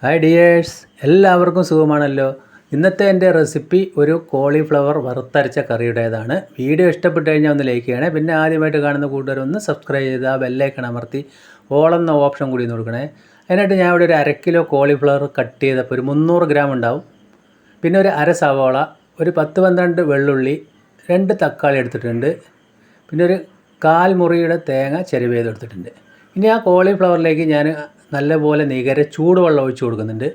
Hi dears, എല്ലാവർക്കും സുഖമാണല്ലോ. ഇന്നത്തെ എൻ്റെ റെസിപ്പി ഒരു കോളിഫ്ലവർ വറുത്തരച്ച കറിയുടേതാണ്. വീഡിയോ ഇഷ്ടപ്പെട്ട് കഴിഞ്ഞാൽ ഒന്ന് ലൈക്ക് ചെയ്യണേ. പിന്നെ ആദ്യമായിട്ട് കാണുന്ന കൂട്ടുകാരൊന്ന് സബ്സ്ക്രൈബ് ചെയ്ത് ആ ബെല്ലൈക്കൺ അമർത്തി ഓൾ എന്ന ഓപ്ഷൻ കൂടി ഒന്ന് കൊടുക്കണേ. അതിനായിട്ട് ഞാൻ ഇവിടെ ഒരു 1/2 കിലോ കോളിഫ്ലവർ കട്ട് ചെയ്തപ്പോൾ ഒരു 300 ഗ്രാം ഉണ്ടാവും. പിന്നെ ഒരു അര സവാള, ഒരു 10-12 വെള്ളുള്ളി, 2 തക്കാളി എടുത്തിട്ടുണ്ട്. പിന്നെ ഒരു 1/4 മുറിയുടെ തേങ്ങ ചിരവ് ചെയ്തെടുത്തിട്ടുണ്ട്. ഇനി ആ കോളിഫ്ലവറിലേക്ക് ഞാൻ നല്ലപോലെ നികരെ ചൂടുവെള്ളം ഒഴിച്ച് കൊടുക്കുന്നുണ്ട്.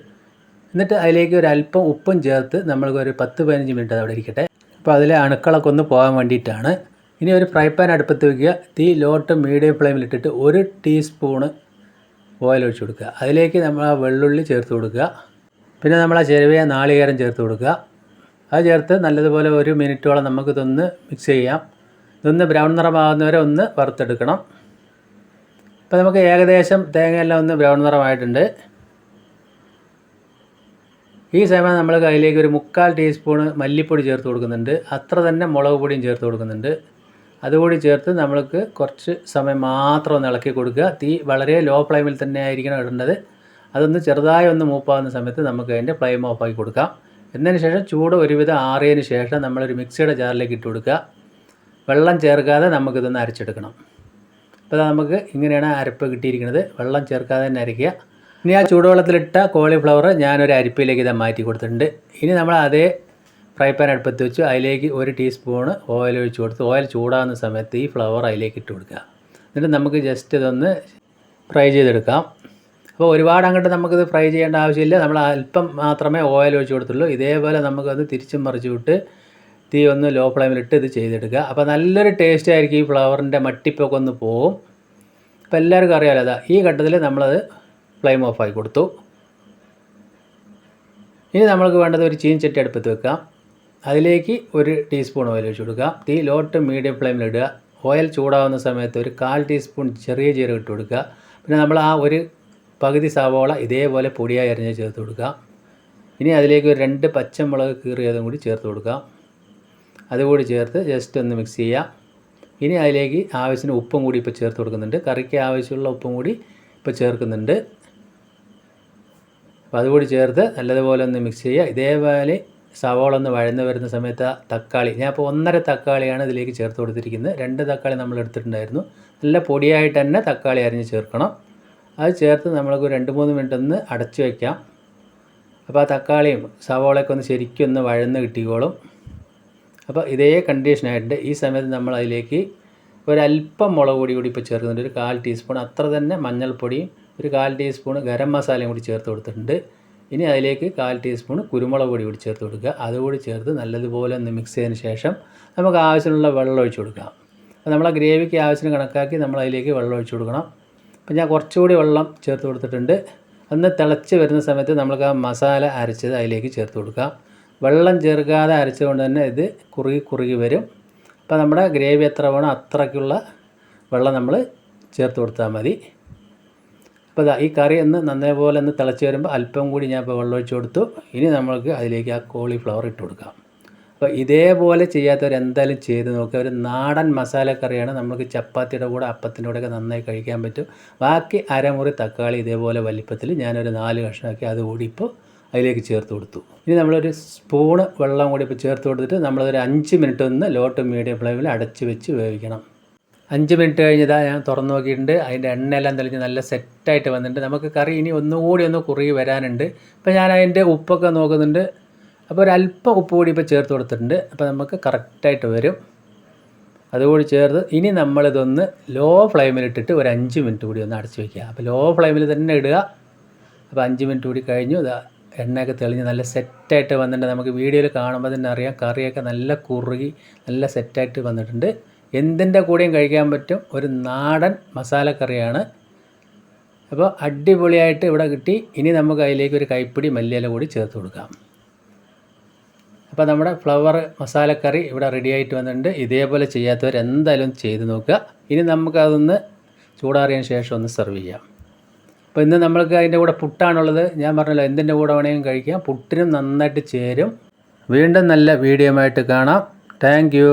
എന്നിട്ട് അതിലേക്ക് ഒരു അല്പം ഉപ്പും ചേർത്ത് നമ്മൾക്ക് ഒരു 10-15 മിനിറ്റ് അതവിടെ ഇരിക്കട്ടെ. അപ്പോൾ അതിലെ അണുക്കളൊക്കെ ഒന്ന് പോകാൻ വേണ്ടിയിട്ടാണ്. ഇനി ഒരു ഫ്രൈ പാൻ അടുപ്പത്ത് വയ്ക്കുക. തീ ലോ ടു മീഡിയം ഫ്ലെയിമിലിട്ടിട്ട് 1 ടീസ്പൂണ് ഓയിൽ ഒഴിച്ച് കൊടുക്കുക. അതിലേക്ക് നമ്മൾ ആ വെള്ളുള്ളി ചേർത്ത് കൊടുക്കുക. പിന്നെ നമ്മൾ ആ ചിരവിയ നാളികേരം ചേർത്ത് കൊടുക്കുക. അത് ചേർത്ത് നല്ലതുപോലെ 1 മിനിറ്റോളം നമുക്കിതൊന്ന് മിക്സ് ചെയ്യാം. ഇതൊന്ന് ബ്രൗൺ നിറമാകുന്നവരെ ഒന്ന് വറുത്തെടുക്കണം. ഇപ്പോൾ നമുക്ക് ഏകദേശം തേങ്ങയെല്ലാം ഒന്ന് ബ്രൗൺ നിറമായിട്ടുണ്ട്. ഈ സമയം നമ്മൾ അതിലേക്ക് ഒരു 3/4 ടീസ്പൂണ് മല്ലിപ്പൊടി ചേർത്ത് കൊടുക്കുന്നുണ്ട്. അത്ര തന്നെ മുളക് പൊടിയും ചേർത്ത് കൊടുക്കുന്നുണ്ട്. അതുകൂടി ചേർത്ത് നമ്മൾക്ക് കുറച്ച് സമയം മാത്രം ഒന്ന് ഇളക്കി കൊടുക്കുക. തീ വളരെ ലോ ഫ്ലെയിമിൽ തന്നെ ആയിരിക്കണം ഇടേണ്ടത്. അതൊന്ന് ചെറുതായി ഒന്ന് മൂപ്പാകുന്ന സമയത്ത് നമുക്ക് അതിൻ്റെ ഫ്ലെയിം ഓഫാക്കി കൊടുക്കാം. എന്നതിന് ശേഷം ചൂട് ഒരുവിധം ആറിയതിന് ശേഷം നമ്മളൊരു മിക്സിയുടെ ജാറിലേക്ക് ഇട്ട് കൊടുക്കുക. വെള്ളം ചേർക്കാതെ നമുക്കിതൊന്ന് അരച്ചെടുക്കണം. അപ്പോൾ നമുക്ക് ഇങ്ങനെയാണ് അരപ്പ് കിട്ടിയിരിക്കുന്നത്. വെള്ളം ചേർക്കാതെ തന്നെ അരയ്ക്കുക. ഇനി ആ ചൂടുവെള്ളത്തിലിട്ട കോളിഫ്ലവർ ഞാനൊരു അരിപ്പയിലേക്ക് ഇത് മാറ്റി കൊടുത്തിട്ടുണ്ട്. ഇനി നമ്മൾ അതേ ഫ്രൈ പാൻ അടുപ്പത്ത് വെച്ച് അതിലേക്ക് 1 ടീസ്പൂണ് ഓയിൽ ഒഴിച്ച് കൊടുത്ത് ഓയിൽ ചൂടാകുന്ന സമയത്ത് ഈ ഫ്ലവർ അതിലേക്ക് ഇട്ട് കൊടുക്കുക. എന്നിട്ട് നമുക്ക് ജസ്റ്റ് ഇതൊന്ന് ഫ്രൈ ചെയ്തെടുക്കാം. അപ്പോൾ ഒരുപാട് അങ്ങോട്ട് നമുക്കിത് ഫ്രൈ ചെയ്യേണ്ട ആവശ്യമില്ല. നമ്മൾ അല്പം മാത്രമേ ഓയിൽ ഒഴിച്ച് കൊടുത്തുള്ളൂ. ഇതേപോലെ നമുക്കത് തിരിച്ചും മറിച്ച് വിട്ട് തീ ഒന്ന് ലോ ഫ്ലെയിമിലിട്ട് ഇത് ചെയ്തെടുക്കുക. അപ്പോൾ നല്ലൊരു ടേസ്റ്റ് ആയിരിക്കും. ഈ ഫ്ലവറിൻ്റെ മട്ടിപ്പൊക്കെ ഒന്ന് പോവും. അപ്പോൾ എല്ലാവർക്കും അറിയാമല്ലോ. അതാ ഈ ഘട്ടത്തിൽ നമ്മളത് ഫ്ലെയിം ഓഫാക്കി കൊടുത്തു. ഇനി നമ്മൾക്ക് വേണ്ടത് ഒരു ചീനച്ചട്ടി അടുപ്പത്ത് വെക്കാം. അതിലേക്ക് 1 ടീസ്പൂൺ ഓയിൽ ഒഴിച്ച് കൊടുക്കുക. തീ ലോ ടു മീഡിയം ഫ്ലെയിമിലിടുക. ഓയിൽ ചൂടാവുന്ന സമയത്ത് ഒരു 1/4 ടീസ്പൂൺ ചെറിയ ജീരകം ഇട്ട് കൊടുക്കുക. പിന്നെ നമ്മൾ ആ ഒരു പകുതി സവാള ഇതേപോലെ പൊടിയായി അരിഞ്ഞ് ചേർത്ത് കൊടുക്കുക. ഇനി അതിലേക്ക് ഒരു 2 പച്ചമുളക് കീറിയതും കൂടി ചേർത്ത് കൊടുക്കുക. അതുകൂടി ചേർത്ത് ജസ്റ്റ് ഒന്ന് മിക്സ് ചെയ്യുക. ഇനി അതിലേക്ക് ആവശ്യത്തിന് ഉപ്പും കൂടി ഇപ്പോൾ ചേർത്ത് കൊടുക്കുന്നുണ്ട്. കറിക്ക് ആവശ്യമുള്ള ഉപ്പും കൂടി ഇപ്പോൾ ചേർക്കുന്നുണ്ട്. അപ്പോൾ അതുകൂടി ചേർത്ത് നല്ലതുപോലെ ഒന്ന് മിക്സ് ചെയ്യുക. ഇതേപോലെ സവാള ഒന്ന് വഴന്ന് വരുന്ന സമയത്ത് തക്കാളി, ഞാൻ ഇപ്പോൾ 1.5 തക്കാളിയാണ് ഇതിലേക്ക് ചേർത്ത് കൊടുത്തിരിക്കുന്നത്. 2 തക്കാളി നമ്മൾ എടുത്തിട്ടുണ്ടായിരുന്നു. നല്ല പൊടിയായിട്ട് തന്നെ തക്കാളി അരിഞ്ഞ് ചേർക്കണം. അത് ചേർത്ത് നമ്മൾക്ക് 2-3 മിനിറ്റ് ഒന്ന് അടച്ചു വയ്ക്കാം. അപ്പോൾ ആ തക്കാളിയും സവാളയൊക്കെ ഒന്ന് ശരിക്കും ഒന്ന് വഴന്ന് കിട്ടിക്കോളും. അപ്പോൾ ഇതേ കണ്ടീഷനായിട്ടുണ്ട്. ഈ സമയത്ത് നമ്മൾ അതിലേക്ക് ഒരല്പം മുളക് പൊടി കൂടി ഇപ്പോൾ ചേർക്കുന്നുണ്ട്. ഒരു 1/4 ടീസ്പൂൺ അത്ര തന്നെ മഞ്ഞൾപ്പൊടിയും ഒരു 1/4 ടീസ്പൂൺ ഗരം മസാലയും കൂടി ചേർത്ത് കൊടുത്തിട്ടുണ്ട്. ഇനി അതിലേക്ക് 1/4 ടീസ്പൂൺ കുരുമുളക് പൊടി കൂടി ചേർത്ത് കൊടുക്കുക. അതുകൂടി ചേർത്ത് നല്ലതുപോലെ ഒന്ന് മിക്സ് ചെയ്തതിന് ശേഷം നമുക്ക് ആവശ്യമുള്ള വെള്ളം ഒഴിച്ച് കൊടുക്കാം. അപ്പോൾ നമ്മളെ ഗ്രേവിക്ക് ആവശ്യത്തിന് കണക്കാക്കി നമ്മൾ അതിലേക്ക് വെള്ളം ഒഴിച്ച് കൊടുക്കണം. അപ്പോൾ ഞാൻ കുറച്ചുകൂടി വെള്ളം ചേർത്ത് കൊടുത്തിട്ടുണ്ട്. ഒന്ന് തിളച്ച് വരുന്ന സമയത്ത് നമുക്ക് ആ മസാല അരച്ചത് അതിലേക്ക് ചേർത്ത് കൊടുക്കാം. വെള്ളം ചേർക്കാതെ അരച്ചുകൊണ്ട് തന്നെ ഇത് കുറുകി വരും. അപ്പോൾ നമ്മുടെ ഗ്രേവി എത്ര വേണോ അത്രയ്ക്കുള്ള വെള്ളം നമ്മൾ ചേർത്ത് കൊടുത്താൽ മതി. അപ്പോൾ ഈ കറി ഒന്ന് നന്നേപോലെ ഒന്ന് തിളച്ച് വരുമ്പോൾ അല്പം കൂടി ഞാൻ ഇപ്പോൾ വെള്ളം ഒഴിച്ച് കൊടുത്തു. ഇനി നമ്മൾക്ക് അതിലേക്ക് ആ കോളിഫ്ലവർ ഇട്ട് കൊടുക്കാം. അപ്പോൾ ഇതേപോലെ ചെയ്യാത്തവർ എന്തായാലും ചെയ്ത് നോക്കുക. ഒരു നാടൻ മസാലക്കറിയാണ്. നമുക്ക് ചപ്പാത്തിയുടെ കൂടെ അപ്പത്തിൻ്റെ കൂടെയൊക്കെ നന്നായി കഴിക്കാൻ പറ്റും. ബാക്കി അരമുറി തക്കാളി ഇതേപോലെ വലിപ്പത്തിൽ ഞാനൊരു 4 കഷ്ണമാക്കി അതുകൂടി ഇപ്പോൾ അതിലേക്ക് ചേർത്ത് കൊടുത്തു. ഇനി നമ്മളൊരു സ്പൂണ് വെള്ളം കൂടി ഇപ്പോൾ ചേർത്ത് കൊടുത്തിട്ട് നമ്മളൊരു 5 മിനിറ്റ് ഒന്ന് ലോ ടു മീഡിയം ഫ്ലെയിമിൽ അടച്ച് വെച്ച് വേവിക്കണം. 5 മിനിറ്റ് കഴിഞ്ഞതാ ഞാൻ തുറന്ന് നോക്കിയിട്ടുണ്ട്. അതിൻ്റെ എണ്ണയെല്ലാം തെളിഞ്ഞ് നല്ല സെറ്റായിട്ട് വന്നിട്ടുണ്ട്. നമുക്ക് കറി ഇനി ഒന്നുകൂടി ഒന്ന് കുറുകി വരാനുണ്ട്. ഇപ്പോൾ ഞാൻ അതിൻ്റെ ഉപ്പൊക്കെ നോക്കുന്നുണ്ട്. അപ്പോൾ ഒരല്പം ഉപ്പ് കൂടി ഇപ്പോൾ ചേർത്ത് കൊടുത്തിട്ടുണ്ട്. അപ്പോൾ നമുക്ക് കറക്റ്റായിട്ട് വരും. അതുകൂടി ചേർത്ത് ഇനി നമ്മളിതൊന്ന് ലോ ഫ്ലെയിമിലിട്ടിട്ട് ഒരു 5 മിനിറ്റ് കൂടി ഒന്ന് അടച്ച് വയ്ക്കുക. അപ്പോൾ ലോ ഫ്ലെയിമിൽ തന്നെ ഇടുക. അപ്പോൾ 5 മിനിറ്റ് കൂടി കഴിഞ്ഞു. എണ്ണയൊക്കെ തെളിഞ്ഞ് നല്ല സെറ്റായിട്ട് വന്നിട്ടുണ്ട്. നമുക്ക് വീഡിയോയിൽ കാണുമ്പോൾ തന്നെ അറിയാം കറിയൊക്കെ നല്ല കുറുകി നല്ല സെറ്റായിട്ട് വന്നിട്ടുണ്ട്. എന്തിൻ്റെ കൂടെയും കഴിക്കാൻ പറ്റും. ഒരു നാടൻ മസാലക്കറിയാണ്. അപ്പോൾ അടിപൊളിയായിട്ട് ഇവിടെ കിട്ടി. ഇനി നമുക്ക് അതിലേക്ക് ഒരു കൈപ്പിടി മല്ലിയില കൂടി ചേർത്ത് കൊടുക്കാം. അപ്പോൾ നമ്മുടെ ഫ്ലവർ മസാലക്കറി ഇവിടെ റെഡി ആയിട്ട് വന്നിട്ടുണ്ട്. ഇതേപോലെ ചെയ്യാത്തവർ എന്തായാലും ചെയ്ത് നോക്കുക. ഇനി നമുക്കതൊന്ന് ചൂടാറിയതിന് ശേഷം ഒന്ന് സെർവ് ചെയ്യാം. അപ്പോൾ ഇന്ന് നമ്മൾക്ക് അതിൻ്റെ കൂടെ പുട്ടാണുള്ളത്. ഞാൻ പറഞ്ഞല്ലോ എന്തിൻ്റെ കൂടെ വേണമെങ്കിലും കഴിക്കാം. പുട്ടിനും നന്നായിട്ട് ചേരും. വീണ്ടും നല്ല വീഡിയോ ആയിട്ട് കാണാം. Thank you.